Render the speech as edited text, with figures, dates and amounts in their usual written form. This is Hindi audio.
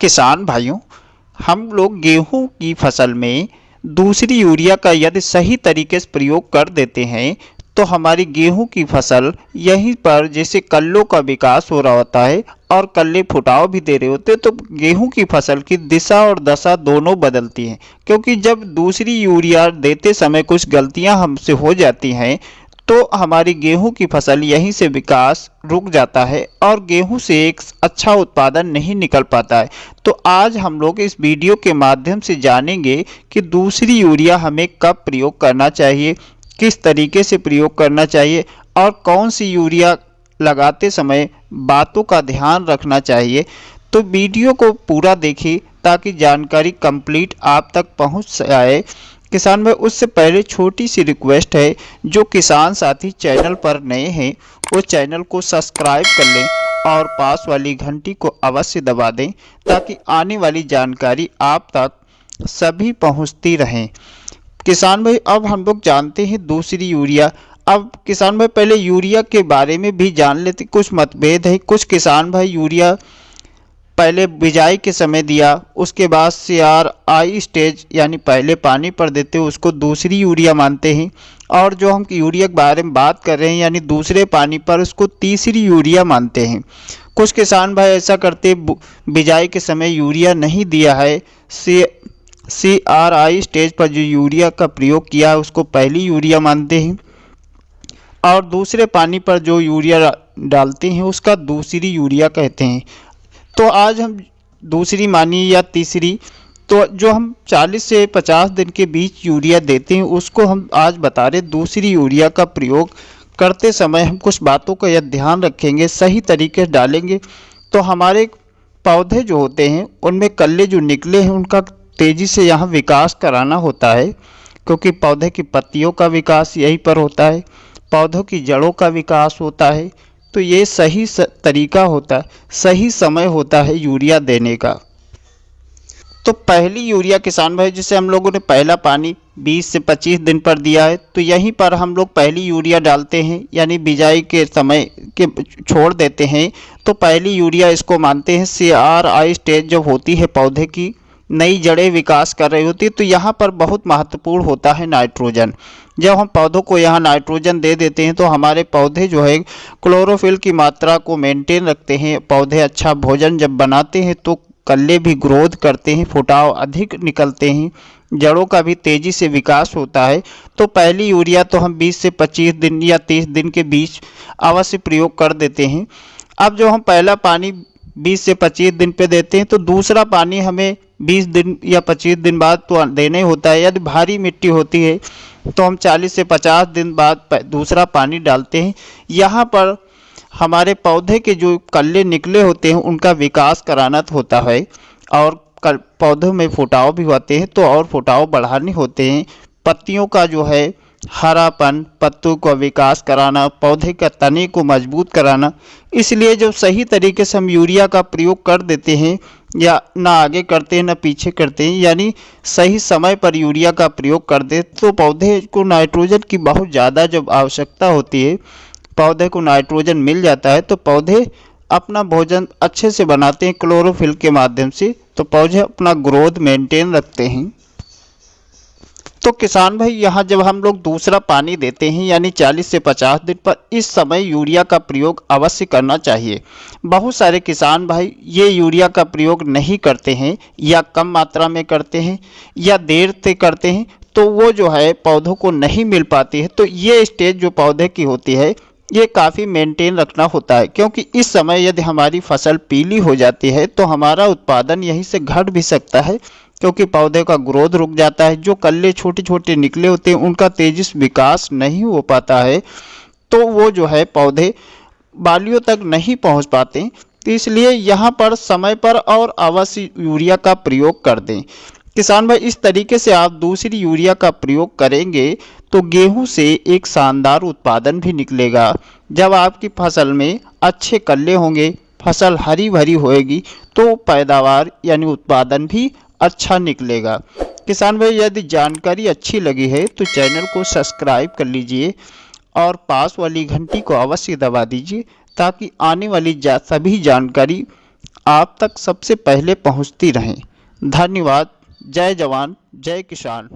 किसान भाइयों, हम लोग गेहूं की फसल में दूसरी यूरिया का यदि सही तरीके से प्रयोग कर देते हैं तो हमारी गेहूं की फसल यहीं पर जैसे कल्लों का विकास हो रहा होता है और कल्ले फुटाव भी दे रहे होते हैं, तो गेहूं की फसल की दिशा और दशा दोनों बदलती हैं। क्योंकि जब दूसरी यूरिया देते समय कुछ गलतियां हमसे हो जाती हैं तो हमारी गेहूं की फसल यहीं से विकास रुक जाता है और गेहूं से एक अच्छा उत्पादन नहीं निकल पाता है। तो आज हम लोग इस वीडियो के माध्यम से जानेंगे कि दूसरी यूरिया हमें कब प्रयोग करना चाहिए, किस तरीके से प्रयोग करना चाहिए और कौन सी यूरिया लगाते समय बातों का ध्यान रखना चाहिए। तो वीडियो को पूरा देखिए ताकि जानकारी कंप्लीट आप तक पहुंच जाए। किसान भाई, उससे पहले छोटी सी रिक्वेस्ट है, जो किसान साथी चैनल पर नए हैं वो चैनल को सब्सक्राइब कर लें और पास वाली घंटी को अवश्य दबा दें ताकि आने वाली जानकारी आप तक सभी पहुंचती रहें। किसान भाई, अब हम लोग जानते हैं दूसरी यूरिया। अब किसान भाई पहले यूरिया के बारे में भी जान लेते। कुछ मतभेद है, कुछ किसान भाई यूरिया पहले बिजाई के समय दिया, उसके बाद CRI स्टेज यानी पहले पानी पर देते उसको दूसरी यूरिया मानते हैं, और जो हम यूरिया के बारे में बात कर रहे हैं यानी दूसरे पानी पर उसको तीसरी यूरिया मानते हैं। कुछ किसान भाई ऐसा करते बिजाई के समय यूरिया नहीं दिया है, CRI स्टेज पर जो यूरिया का प्रयोग किया है उसको पहली यूरिया मानते हैं, और दूसरे पानी पर जो यूरिया डालते हैं उसका दूसरी यूरिया कहते हैं। तो आज हम दूसरी मानिए या तीसरी, तो जो हम 40 से 50 दिन के बीच यूरिया देते हैं उसको हम आज बता रहे। दूसरी यूरिया का प्रयोग करते समय हम कुछ बातों का यह ध्यान रखेंगे, सही तरीके से डालेंगे तो हमारे पौधे जो होते हैं उनमें कल्ले जो निकले हैं उनका तेज़ी से यहाँ विकास कराना होता है। क्योंकि पौधे की पत्तियों का विकास यहीं पर होता है, पौधों की जड़ों का विकास होता है। तो ये सही तरीका होता है, सही समय होता है यूरिया देने का। तो पहली यूरिया किसान भाई जिसे हम लोगों ने पहला पानी 20 से 25 दिन पर दिया है, तो यहीं पर हम लोग पहली यूरिया डालते हैं यानी बिजाई के समय के छोड़ देते हैं। तो पहली यूरिया इसको मानते हैं। CRI स्टेज जब होती है, पौधे की नई जड़ें विकास कर रही होती है, तो यहाँ पर बहुत महत्वपूर्ण होता है नाइट्रोजन। जब हम पौधों को यहाँ नाइट्रोजन दे देते हैं तो हमारे पौधे जो है क्लोरोफिल की मात्रा को मेंटेन रखते हैं। पौधे अच्छा भोजन जब बनाते हैं तो कल्ले भी ग्रोथ करते हैं, फुटाव अधिक निकलते हैं, जड़ों का भी तेज़ी से विकास होता है। तो पहली यूरिया तो हम 20 से 25 दिन या 30 दिन के बीच अवश्य प्रयोग कर देते हैं। अब जो हम पहला पानी 20 से 25 दिन पे देते हैं तो दूसरा पानी हमें 20 दिन या 25 दिन बाद तो देने होता है। यदि भारी मिट्टी होती है तो हम 40 से 50 दिन बाद दूसरा पानी डालते हैं। यहाँ पर हमारे पौधे के जो कल्ले निकले होते हैं उनका विकास कराना होता है, और पौधों में फुटाव भी होते हैं तो और फुटाव बढ़ाने होते हैं। पत्तियों का जो है हरापन, पत्तों का विकास कराना, पौधे का तने को मजबूत कराना। इसलिए जो सही तरीके से हम यूरिया का प्रयोग कर देते हैं, या ना आगे करते हैं ना पीछे करते हैं, यानी सही समय पर यूरिया का प्रयोग कर दे तो पौधे को नाइट्रोजन की बहुत ज़्यादा जब आवश्यकता होती है, पौधे को नाइट्रोजन मिल जाता है तो पौधे अपना भोजन अच्छे से बनाते हैं क्लोरोफिल के माध्यम से, तो पौधे अपना ग्रोथ मेंटेन रखते हैं। तो किसान भाई, यहाँ जब हम लोग दूसरा पानी देते हैं यानी 40 से 50 दिन पर, इस समय यूरिया का प्रयोग अवश्य करना चाहिए। बहुत सारे किसान भाई ये यूरिया का प्रयोग नहीं करते हैं या कम मात्रा में करते हैं या देर से करते हैं, तो वो जो है पौधों को नहीं मिल पाती है। तो ये स्टेज जो पौधे की होती है ये काफ़ी मेंटेन रखना होता है, क्योंकि इस समय यदि हमारी फसल पीली हो जाती है तो हमारा उत्पादन यहीं से घट भी सकता है, क्योंकि पौधे का ग्रोथ रुक जाता है। जो कल्ले छोटे छोटे निकले होते हैं उनका तेजी से विकास नहीं हो पाता है, तो वो जो है पौधे बालियों तक नहीं पहुंच पाते। तो इसलिए यहाँ पर समय पर और अवश्य यूरिया का प्रयोग कर दें। किसान भाई, इस तरीके से आप दूसरी यूरिया का प्रयोग करेंगे तो गेहूं से एक शानदार उत्पादन भी निकलेगा। जब आपकी फसल में अच्छे कल्ले होंगे, फसल हरी भरी होएगी, तो पैदावार यानी उत्पादन भी अच्छा निकलेगा। किसान भाई, यदि जानकारी अच्छी लगी है तो चैनल को सब्सक्राइब कर लीजिए और पास वाली घंटी को अवश्य दबा दीजिए ताकि आने वाली सभी जानकारी आप तक सबसे पहले पहुंचती रहें। धन्यवाद। जय जवान जय किसान।